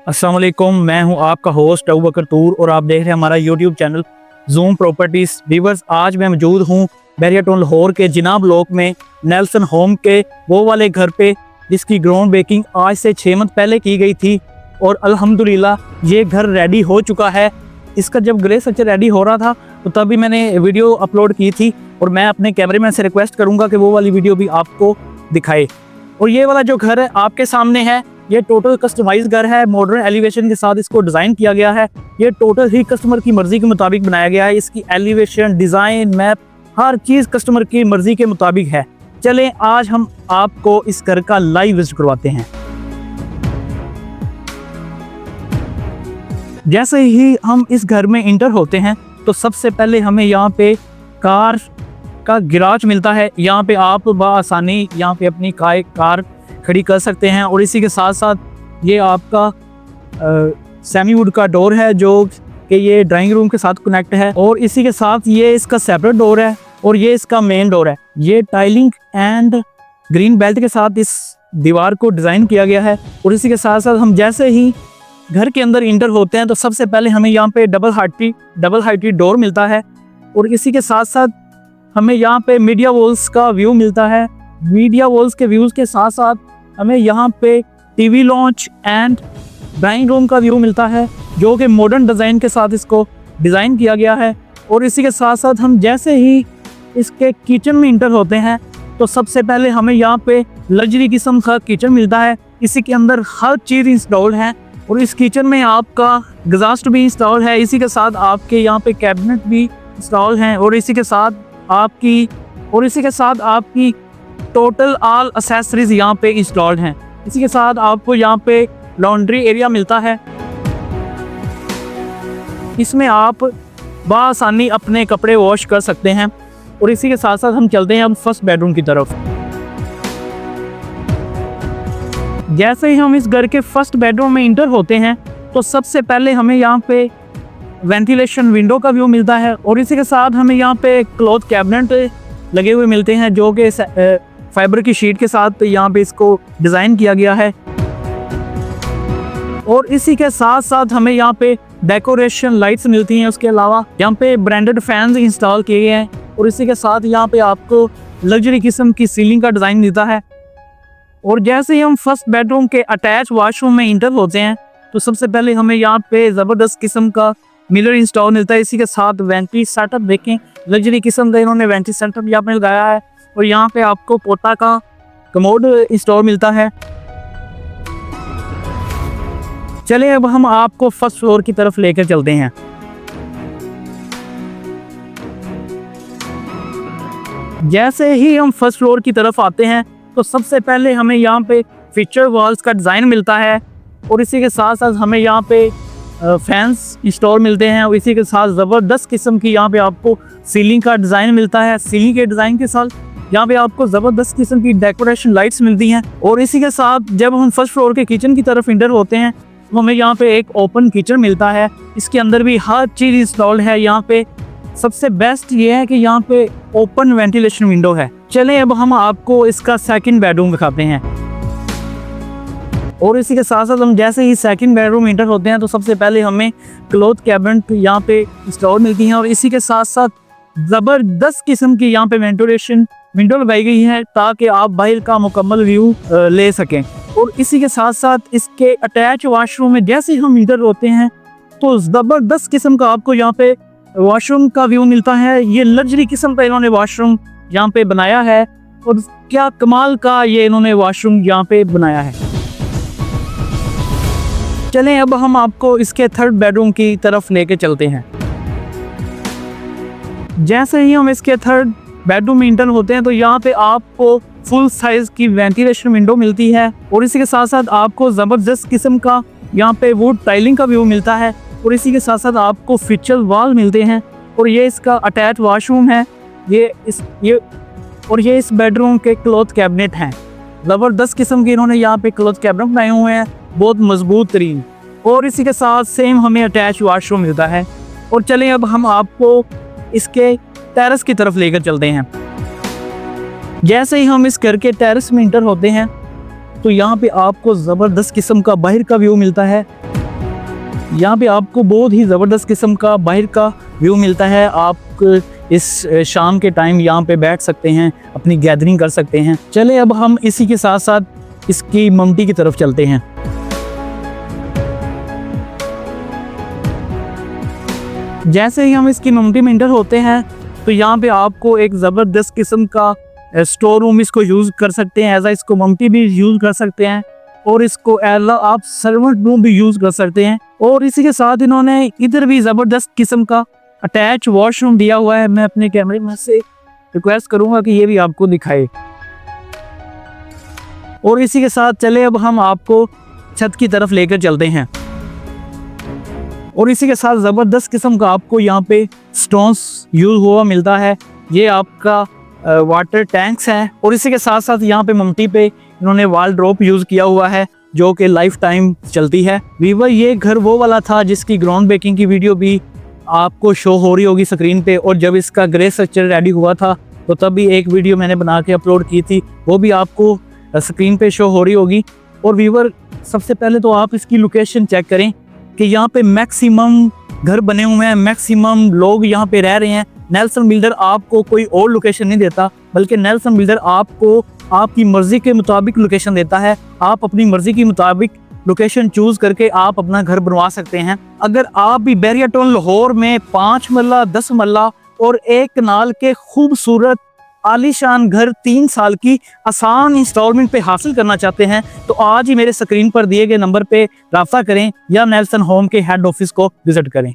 अस्सलाम वालेकुम, मैं हूं आपका होस्ट अबू बकर तूर और आप देख रहे हैं हमारा YouTube channel zoom properties. Viewers, आज मैं मौजूद हूं बैरिया टाउन लाहौर के जिना ब्लॉक में नेल्सन होम के वो वाले घर पे जिसकी ग्राउंड ब्रेकिंग आज से 6 मंथ पहले की गई थी और अल्हम्दुलिल्लाह ये घर रेडी हो चुका है। इसका जब ग्रे स्ट्रक्चर रेडी हो रहा था तो तभी मैंने वीडियो अपलोड की थी और मैं अपने कैमरेमैन से रिक्वेस्ट करूँगा कि वो वाली वीडियो भी आपको दिखाए। और ये वाला जो घर है आपके सामने है, ये टोटल कस्टमाइज घर है। मॉडर्न एलिवेशन के साथ इसको डिज़ाइन किया गया है। ये टोटल ही कस्टमर की मर्ज़ी के मुताबिक बनाया गया है। इसकी एलिवेशन, डिज़ाइन, मैप, हर चीज़ कस्टमर की मर्ज़ी के मुताबिक है। चलें आज हम आपको इस घर का लाइव विजिट करवाते हैं। जैसे ही हम इस घर में इंटर होते हैं तो सबसे पहले हमें यहाँ पे कार का गैराज मिलता है। यहाँ पे आप बआसानी यहाँ पे अपनी कार खड़ी कर सकते हैं और इसी के साथ साथ ये आपका सेमी वुड का डोर है जो कि ये ड्राइंग रूम के साथ कनेक्ट है और इसी के साथ ये इसका सेपरेट डोर है और ये इसका मेन डोर है। ये टाइलिंग एंड ग्रीन बेल्ट के साथ इस दीवार को डिज़ाइन किया गया है। और इसी के साथ साथ हम जैसे ही घर के अंदर इंटर होते हैं तो सबसे पहले हमें यहाँ पे डबल हाइटी डोर मिलता है और इसी के साथ साथ हमें यहाँ पे मीडिया वॉल्स का व्यू मिलता है। मीडिया वॉल्स के व्यूज़ के साथ साथ हमें यहाँ पे TV launch and drawing room का व्यू मिलता है जो कि मॉडर्न डिज़ाइन के साथ इसको डिज़ाइन किया गया है। और इसी के साथ साथ हम जैसे ही इसके किचन में इंटर होते हैं तो सबसे पहले हमें यहाँ पे लग्जरी किस्म का किचन मिलता है। इसी के अंदर हर चीज़ इंस्टॉल है और इस किचन में आपका एग्जॉस्ट भी इंस्टॉल है। इसी के साथ आपके यहाँ पे कैबिनेट भी इंस्टॉल हैं और इसी के साथ आपकी टोटल ऑल एक्सेसरीज यहाँ पे इंस्टॉल्ड हैं। इसी के साथ आपको यहाँ पे लॉन्ड्री एरिया मिलता है। इसमें आप बआसानी अपने कपड़े वॉश कर सकते हैं। और इसी के साथ साथ हम चलते हैं अब फर्स्ट बेडरूम की तरफ। जैसे ही हम इस घर के फर्स्ट बेडरूम में इंटर होते हैं तो सबसे पहले हमें यहाँ पे वेंटिलेशन विंडो का व्यू मिलता है और इसी के साथ हमें यहाँ पे क्लॉथ कैबिनेट लगे हुए मिलते हैं जो कि फाइबर की शीट के साथ यहाँ पे इसको डिज़ाइन किया गया है। और इसी के साथ साथ हमें यहाँ पे डेकोरेशन लाइट्स मिलती हैं। उसके अलावा यहाँ पे ब्रांडेड फैंस इंस्टॉल किए गए हैं और इसी के साथ यहाँ पे आपको लग्जरी किस्म की सीलिंग का डिज़ाइन मिलता है। और जैसे ही हम फर्स्ट बेडरूम के अटैच वॉशरूम में इंटर होते हैं तो सबसे पहले हमें यहाँ पे ज़बरदस्त किस्म का मिरर इंस्टॉल मिलता है। इसी के साथ वेंटी सेटअप देखें, लग्जरी किस्म का इन्होंने वेंटी सेटअप यहाँ पे लगाया है। और यहाँ पे आपको पोता का कमोड इंस्टॉल मिलता है। चलिए अब हम आपको फर्स्ट फ्लोर की तरफ लेकर चलते हैं। जैसे ही हम फर्स्ट फ्लोर की तरफ आते हैं तो सबसे पहले हमें यहाँ पे फीचर वॉल्स का डिज़ाइन मिलता है और इसी के साथ साथ हमें यहाँ पे फैंस इंस्टॉल मिलते हैं और इसी के साथ ज़बरदस्त किस्म की यहाँ पे आपको सीलिंग का डिज़ाइन मिलता है। सीलिंग के डिज़ाइन के साथ यहाँ पे आपको ज़बरदस्त किस्म की डेकोरेशन लाइट्स मिलती हैं। और इसी के साथ जब हम फर्स्ट फ्लोर के किचन की तरफ इंटर होते हैं तो हमें यहाँ पे एक ओपन किचन मिलता है। इसके अंदर भी हर चीज़ इंस्टॉल्ड है। यहाँ पे सबसे बेस्ट ये है कि यहाँ पे ओपन वेंटिलेशन विंडो है। चलें अब हम आपको इसका सेकंड बेडरूम दिखाते हैं। और इसी के साथ साथ हम जैसे ही सेकंड बेडरूम इंटर होते हैं तो सबसे पहले हमें क्लॉथ कैबिनेट यहाँ पे इंस्टॉल मिलती हैं और इसी के साथ साथ ज़बरदस्त किस्म की यहाँ पे वेंटिलेशन विंडो लगाई गई है ताकि आप बाहर का मुकम्मल व्यू ले सकें। और इसी के साथ साथ इसके अटैच वॉशरूम में जैसे ही हम इंटर होते हैं तो ज़बरदस्त किस्म का आपको यहाँ पे वॉशरूम का व्यू मिलता है। ये लग्जरी किस्म का इन्होंने वॉशरूम यहाँ पे बनाया है और क्या कमाल का ये इन्होंने वॉशरूम यहाँ पे बनाया है। चलें अब हम आपको इसके थर्ड बेडरूम की तरफ लेके चलते हैं। जैसे ही हम इसके थर्ड बेडरूम में इंटर होते हैं तो यहाँ पे आपको फुल साइज की वेंटिलेशन विंडो मिलती है और इसी के साथ साथ आपको ज़बरदस्त किस्म का यहाँ पे वुड टाइलिंग का व्यू मिलता है और इसी के साथ साथ आपको फीचर वॉल मिलते हैं। और ये इसका अटैच वॉशरूम है। ये इस बेडरूम के क्लॉथ कैबिनेट हैं। ज़बरदस्त किस्म के इन्होंने यहाँ पे क्लॉथ कैबिनेट बनाए हुए हैं, बहुत मजबूत तरीन। और इसी के साथ सेम हमें अटैच वॉशरूम मिलता है। और चलें अब हम आपको इसके टेरेस की तरफ लेकर चलते हैं। जैसे ही हम इस घर के टेरेस में इंटर होते हैं तो यहाँ पे आपको ज़बरदस्त किस्म का बाहर का व्यू मिलता है। यहाँ पे आपको बहुत ही ज़बरदस्त किस्म का बाहर का व्यू मिलता है। आप इस शाम के टाइम यहाँ पे बैठ सकते हैं, अपनी गैदरिंग कर सकते हैं। चले अब हम इसी के साथ साथ इसकी ममटी की तरफ चलते हैं। जैसे ही हम इसकी ममटी में इंटर होते हैं तो यहाँ पे आपको एक ज़बरदस्त किस्म का स्टोर रूम इसको यूज़ कर सकते हैं, एज़ इसको ममटी भी यूज़ कर सकते हैं और इसको एज आप सर्वेंट रूम भी यूज़ कर सकते हैं। और इसी के साथ इन्होंने इधर भी ज़बरदस्त किस्म का अटैच वॉशरूम दिया हुआ है। मैं अपने कैमरे में से रिक्वेस्ट करूंगा कि ये भी आपको दिखाए। और इसी के साथ चले अब हम आपको छत की तरफ लेकर चलते हैं। और इसी के साथ ज़बरदस्त किस्म का आपको यहाँ पे स्टोन्स यूज हुआ मिलता है। ये आपका वाटर टैंक्स है। और इसी के साथ साथ यहाँ पे ममटी पे इन्होंने वॉल ड्रॉप यूज़ किया हुआ है जो कि लाइफ टाइम चलती है। वीवर ये घर वो वाला था जिसकी ग्राउंड ब्रेकिंग की वीडियो भी आपको शो हो रही होगी स्क्रीन पे। और जब इसका ग्रे स्ट्रक्चर रेडी हुआ था तो तब भी एक वीडियो मैंने बना के अपलोड की थी, वो भी आपको स्क्रीन पे शो हो रही होगी। और वीवर सबसे पहले तो आप इसकी लोकेशन चेक करें कि यहाँ पे मैक्सिमम घर बने हुए हैं, मैक्सिमम लोग यहाँ पे रह रहे हैं। नेल्सन बिल्डर आपको कोई और लोकेशन नहीं देता, बल्कि नेल्सन बिल्डर आपको आपकी मर्जी के मुताबिक लोकेशन देता है। आप अपनी मर्जी के मुताबिक लोकेशन चूज करके आप अपना घर बनवा सकते हैं। अगर आप भी बैरिया टाउन लाहौर में 5 मरला 10 मरला और एक कनाल के खूबसूरत आलीशान घर 3 साल की आसान इंस्टॉलमेंट पे हासिल करना चाहते हैं तो आज ही मेरे स्क्रीन पर दिए गए नंबर पे राब्ता करें या नेल्सन होम के हेड ऑफिस को विजिट करें।